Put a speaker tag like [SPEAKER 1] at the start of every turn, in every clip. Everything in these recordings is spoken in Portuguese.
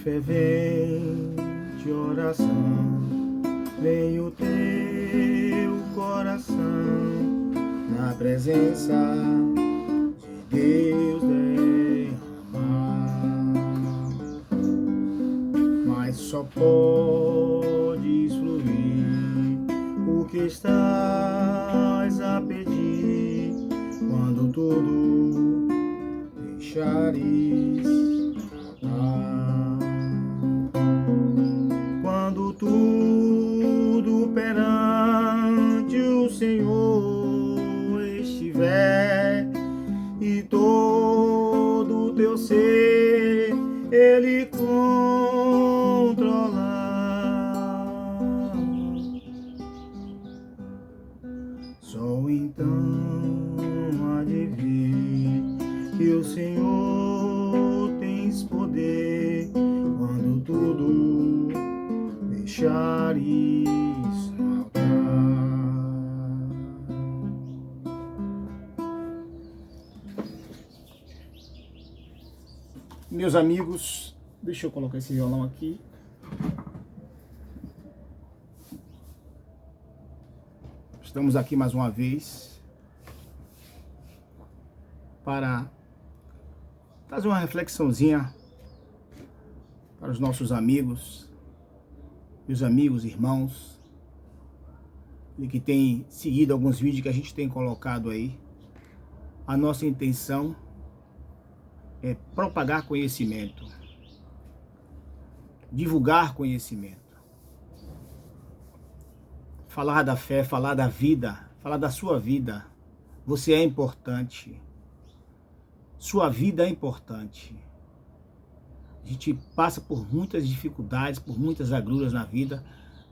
[SPEAKER 1] fervente oração, vem o teu coração na presença de Deus derramar, mas só podes fluir o que estás a pedir quando tudo deixares. Quando tudo perante o Senhor estiver e todo o teu ser Ele controlar, só então há de ver que o Senhor tens poder quando tudo deixares faltar. Meus amigos, deixa eu colocar esse violão aqui. Estamos aqui mais uma vez para fazer uma reflexãozinha para os nossos amigos, meus amigos, irmãos, e que tem seguido alguns vídeos que a gente tem colocado aí. A nossa intenção é propagar conhecimento, divulgar conhecimento, falar da fé, falar da vida, falar da sua vida. Você é importante. Sua vida é importante. A gente passa por muitas dificuldades, por muitas agruras na vida,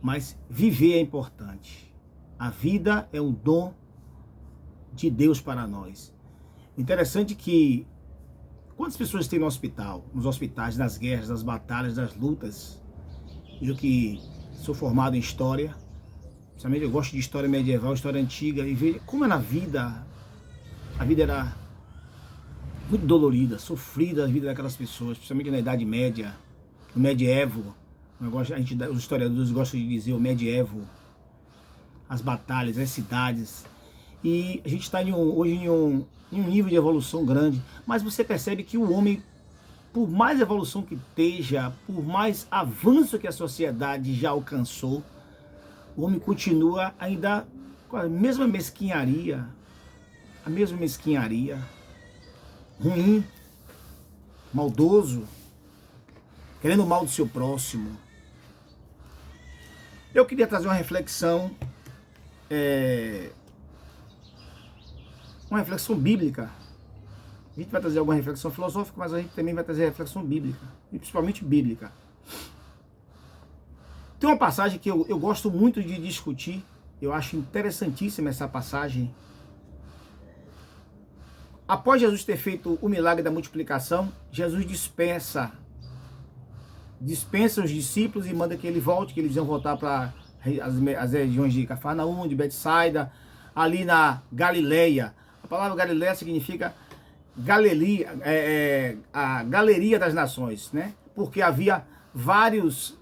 [SPEAKER 1] mas viver é importante. A vida é um dom de Deus para nós. Interessante que quantas pessoas tem no hospital, nos hospitais, nas guerras, nas batalhas, nas lutas? Eu que sou formado em história, principalmente eu gosto de história medieval, história antiga, e ver como é na vida. A vida era muito dolorida, sofrida a vida daquelas pessoas, principalmente na Idade Média, no medievo. Os historiadores gostam de dizer o medievo, as batalhas, as cidades. E a gente está hoje em um nível de evolução grande, mas você percebe que o homem, por mais evolução que esteja, por mais avanço que a sociedade já alcançou, o homem continua ainda com a mesma mesquinharia, ruim, maldoso, querendo o mal do seu próximo. Eu queria trazer uma reflexão bíblica. A gente vai trazer alguma reflexão filosófica, mas a gente também vai trazer reflexão bíblica, e principalmente bíblica. Tem uma passagem que eu gosto muito de discutir, eu acho interessantíssima essa passagem. Após Jesus ter feito o milagre da multiplicação, Jesus dispensa os discípulos e manda que ele volte, que eles iam voltar para as regiões de Cafarnaum, de Betsaida, ali na Galileia. A palavra Galileia significa a galeria das nações, né? Porque havia várias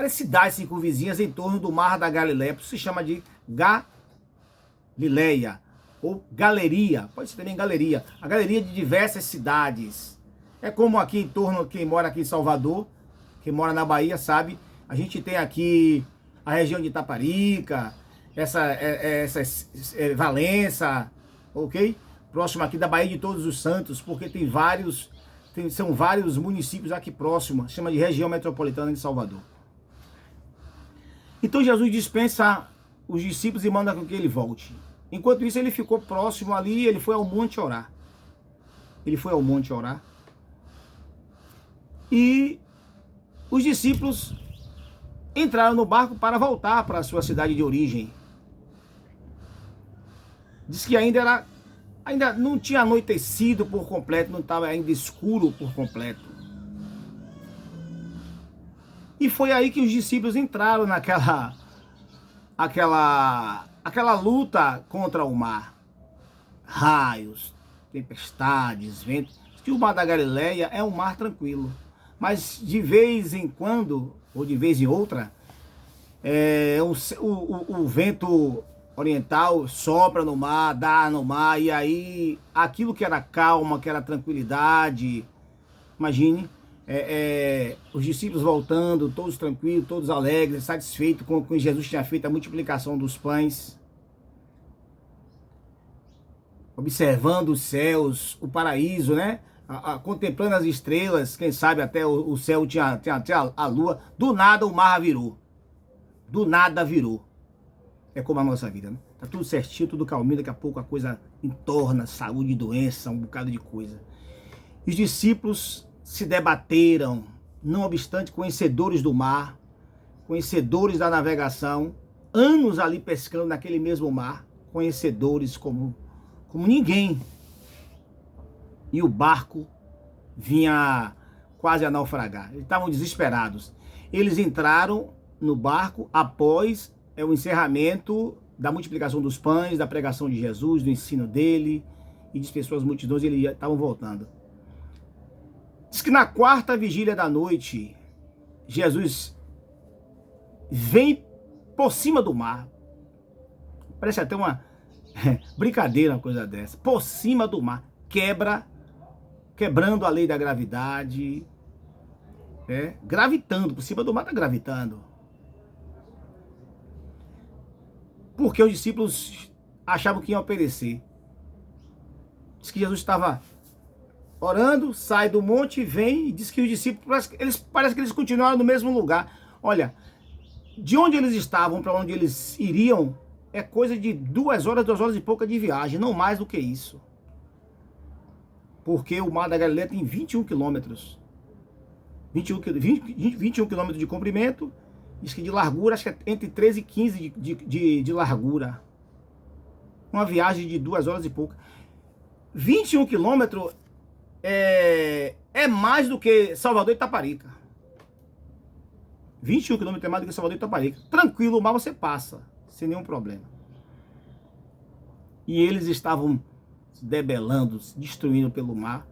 [SPEAKER 1] cidades circunvizinhas em torno do mar da Galileia, por isso se chama de Galileia, ou galeria, pode ser também galeria, a galeria de diversas cidades. É como aqui em torno, quem mora aqui em Salvador, quem mora na Bahia sabe, a gente tem aqui a região de Itaparica, Valença, ok? Próximo aqui da Baía de Todos os Santos, porque são vários municípios aqui próximos, chama de região metropolitana de Salvador. Então Jesus dispensa os discípulos e manda que ele volte. Enquanto isso ele ficou próximo ali, ele foi ao monte orar. E os discípulos entraram no barco para voltar para a sua cidade de origem. Diz que ainda não tinha anoitecido por completo, não estava ainda escuro por completo. E foi aí que os discípulos entraram naquela luta contra o mar. Raios, tempestades, ventos. Que o mar da Galileia é um mar tranquilo. mas de vez em quando, ou de vez em outra, o vento oriental sopra no mar, dá no mar, e aí aquilo que era calma, que era tranquilidade, imagine, os discípulos voltando, todos tranquilos, todos alegres, satisfeitos com o que Jesus tinha feito, a multiplicação dos pães, observando os céus, o paraíso, né? Contemplando as estrelas, quem sabe até o céu tinha a lua, do nada o mar virou. Do nada virou. É como a nossa vida, né? Tá tudo certinho, tudo calminho, daqui a pouco a coisa entorna, saúde, doença, um bocado de coisa. Os discípulos se debateram, não obstante conhecedores do mar, conhecedores da navegação, anos ali pescando naquele mesmo mar, conhecedores como ninguém. E o barco vinha quase a naufragar. Eles estavam desesperados. Eles entraram no barco após o encerramento da multiplicação dos pães, da pregação de Jesus, do ensino dele, e dispersou as multidões, e eles estavam voltando. Diz que na quarta vigília da noite, Jesus vem por cima do mar. Parece até uma brincadeira, uma coisa dessa. Por cima do mar. Quebrando a lei da gravidade. Gravitando. Por cima do mar está gravitando. Porque os discípulos achavam que iam perecer. Diz que Jesus estava orando, sai do monte, vem e diz que os discípulos, parece que eles continuaram no mesmo lugar. Olha, de onde eles estavam para onde eles iriam, é coisa de 2 horas e pouca de viagem, não mais do que isso. Porque o Mar da Galileia tem 21 quilômetros. 21 quilômetros de comprimento, diz que de largura, acho que é entre 13 e 15 de largura. Uma viagem de 2 horas e pouca. 21 quilômetros é mais do que Salvador e Itaparica. 21 quilômetros é mais do que Salvador e Itaparica. Tranquilo, o mar você passa, sem nenhum problema. E eles estavam se debelando, se destruindo pelo mar,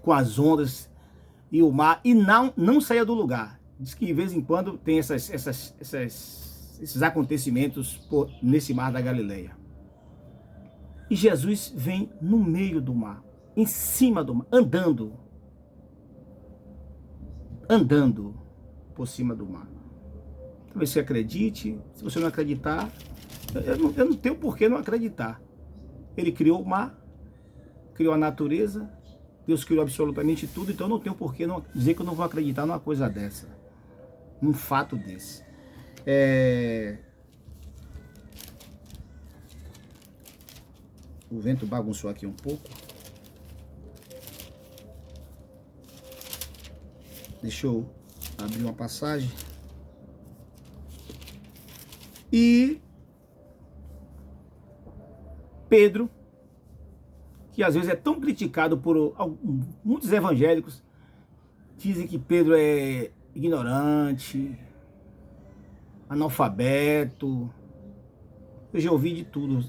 [SPEAKER 1] com as ondas e o mar, e não saía do lugar. Diz que de vez em quando tem esses acontecimentos nesse mar da Galileia. E Jesus vem no meio do mar, em cima do mar, andando por cima do mar. Talvez você acredite, se você não acreditar, eu não tenho por que não acreditar. Ele criou o mar, criou a natureza, Deus criou absolutamente tudo, então eu não tenho por que não dizer que eu não vou acreditar numa coisa dessa, num fato desse. O vento bagunçou aqui um pouco. Deixa eu abrir uma passagem. E Pedro, que às vezes é tão criticado por muitos evangélicos, dizem que Pedro é ignorante, analfabeto. Eu já ouvi de tudo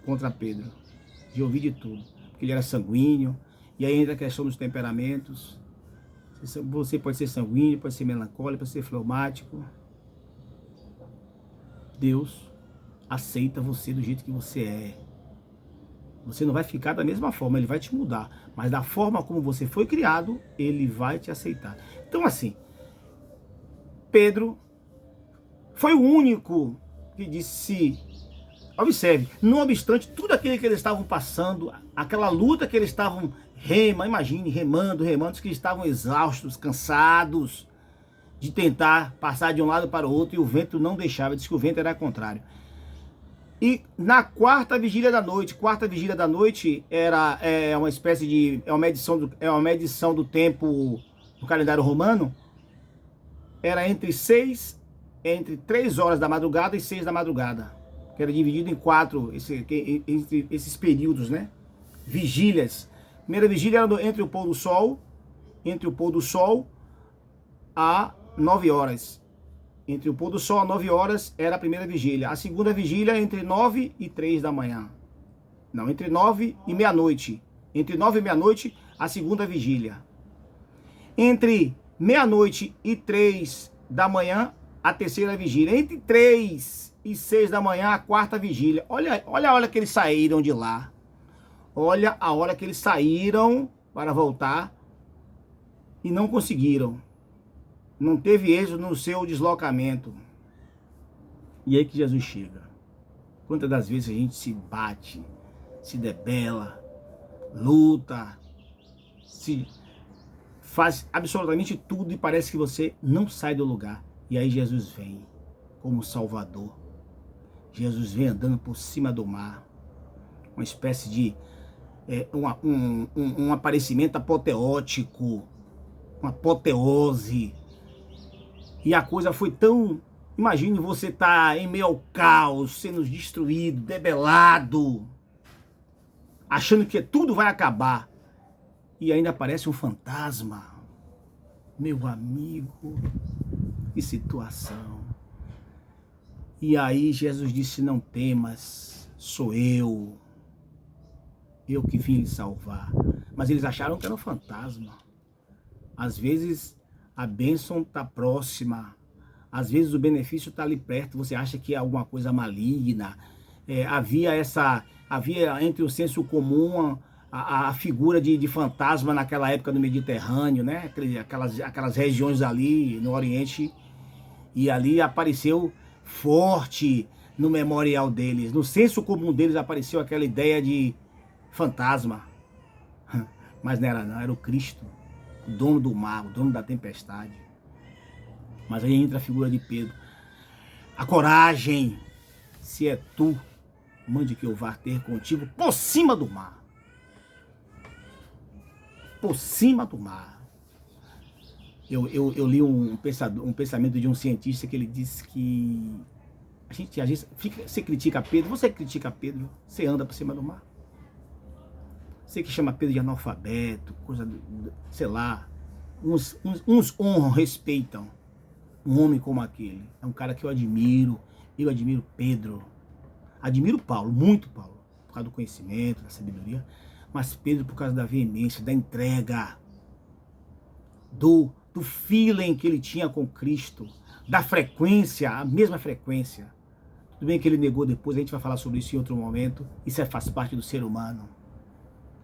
[SPEAKER 1] contra Pedro. Já ouvi de tudo. Porque ele era sanguíneo. E aí entra a questão dos temperamentos. Você pode ser sanguíneo, pode ser melancólico, pode ser fleumático. Deus aceita você do jeito que você é. Você não vai ficar da mesma forma, ele vai te mudar. Mas da forma como você foi criado, ele vai te aceitar. Então assim, Pedro foi o único que disse, observe, não obstante tudo aquilo que eles estavam passando, aquela luta que eles estavam remando, que estavam exaustos, cansados de tentar passar de um lado para o outro, e o vento não deixava, diz que o vento era contrário. E na quarta vigília da noite é uma espécie de, é uma medição do tempo no calendário romano, era entre 3 horas da madrugada e 6 da madrugada, que era dividido em 4, entre esses períodos, né? Vigílias. A primeira vigília era entre o pôr do sol a 9 horas. Entre o pôr do sol a 9 horas era a primeira vigília. A segunda vigília entre 9 e 3 da manhã. Não, entre 9 e meia-noite. Entre 9 e meia-noite, a segunda vigília. Entre meia-noite e 3 da manhã, a terceira vigília. Entre 3 e 6 da manhã, a quarta vigília. Olha a hora que eles saíram de lá. Olha a hora que eles saíram para voltar e não conseguiram. Não teve êxito no seu deslocamento. E aí que Jesus chega. Quantas das vezes a gente se bate, se debela, luta, se faz absolutamente tudo e parece que você não sai do lugar. E aí Jesus vem como Salvador. Jesus vem andando por cima do mar. Uma espécie de um aparecimento apoteótico, uma apoteose. E a coisa foi tão... Imagine você tá em meio ao caos, sendo destruído, debelado, achando que tudo vai acabar. E ainda aparece um fantasma. Meu amigo, que situação. E aí Jesus disse, não temas, sou eu que vim lhe salvar. Mas eles acharam que era um fantasma. Às vezes a bênção está próxima, às vezes o benefício está ali perto, você acha que é alguma coisa maligna. Havia entre o senso comum a figura de fantasma naquela época no Mediterrâneo, né? Aquelas regiões ali no Oriente, e ali apareceu forte no memorial deles, no senso comum deles apareceu aquela ideia de fantasma. Mas não era não, era o Cristo, o dono do mar, o dono da tempestade. Mas aí entra a figura de Pedro. A coragem, se é tu, mande que eu vá ter contigo por cima do mar. Por cima do mar. Eu li um pensamento de um cientista que ele disse que a gente às vezes você critica Pedro, você critica Pedro, você anda por cima do mar. Você que chama Pedro de analfabeto, coisa, sei lá, uns honram, respeitam um homem como aquele. É um cara que eu admiro Pedro, admiro Paulo, muito Paulo, por causa do conhecimento, da sabedoria, mas Pedro por causa da veemência, da entrega, do feeling que ele tinha com Cristo, da frequência, a mesma frequência. Tudo bem que ele negou depois, a gente vai falar sobre isso em outro momento, isso faz parte do ser humano.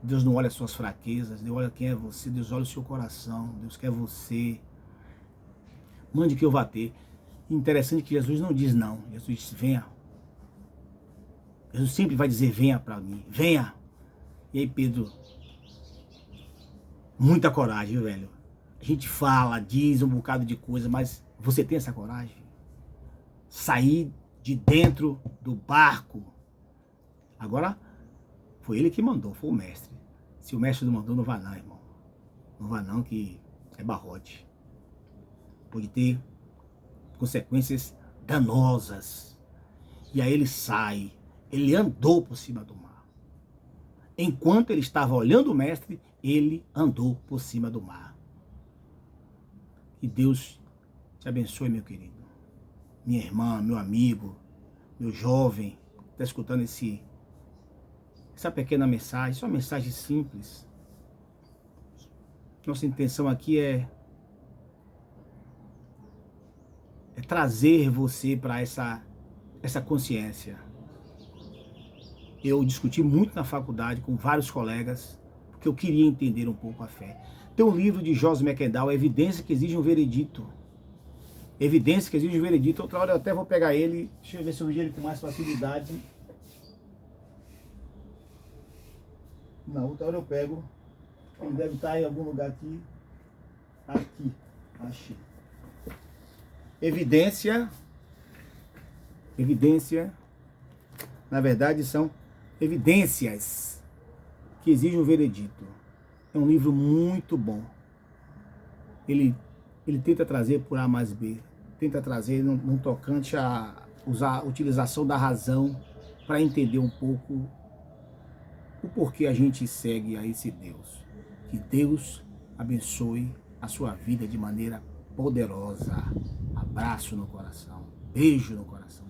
[SPEAKER 1] Deus não olha as suas fraquezas, Deus olha quem é você, Deus olha o seu coração, Deus quer você. Mande que eu vá ter. Interessante que Jesus não diz não, Jesus diz venha. Jesus sempre vai dizer venha para mim, venha. E aí Pedro, muita coragem, velho. A gente fala, diz um bocado de coisa, mas você tem essa coragem? Sair de dentro do barco. Agora, foi ele que mandou, foi o mestre. Se o mestre não mandou, não vá não, irmão. Não vá não, que é barrote. Pode ter consequências danosas. E aí ele sai, ele andou por cima do mar. Enquanto ele estava olhando o mestre, ele andou por cima do mar. Que Deus te abençoe, meu querido. Minha irmã, meu amigo, meu jovem, que está escutando essa pequena mensagem, só uma mensagem simples. Nossa intenção aqui é trazer você para essa consciência. Eu discuti muito na faculdade com vários colegas, porque eu queria entender um pouco a fé. Tem um livro de Jos McDowell, Evidência que exige um veredito. Evidência que exige um veredito. Outra hora eu até vou pegar ele, deixa eu ver se eu vejo ele com mais facilidade. Não, outra hora eu pego. Ele deve estar em algum lugar aqui. Aqui, achei. Evidência, na verdade são evidências que exigem um veredito. É um livro muito bom. Ele tenta trazer por A mais B, tenta trazer num tocante a utilização da razão para entender um pouco o porquê a gente segue a esse Deus. Que Deus abençoe a sua vida de maneira poderosa. Abraço no coração, beijo no coração.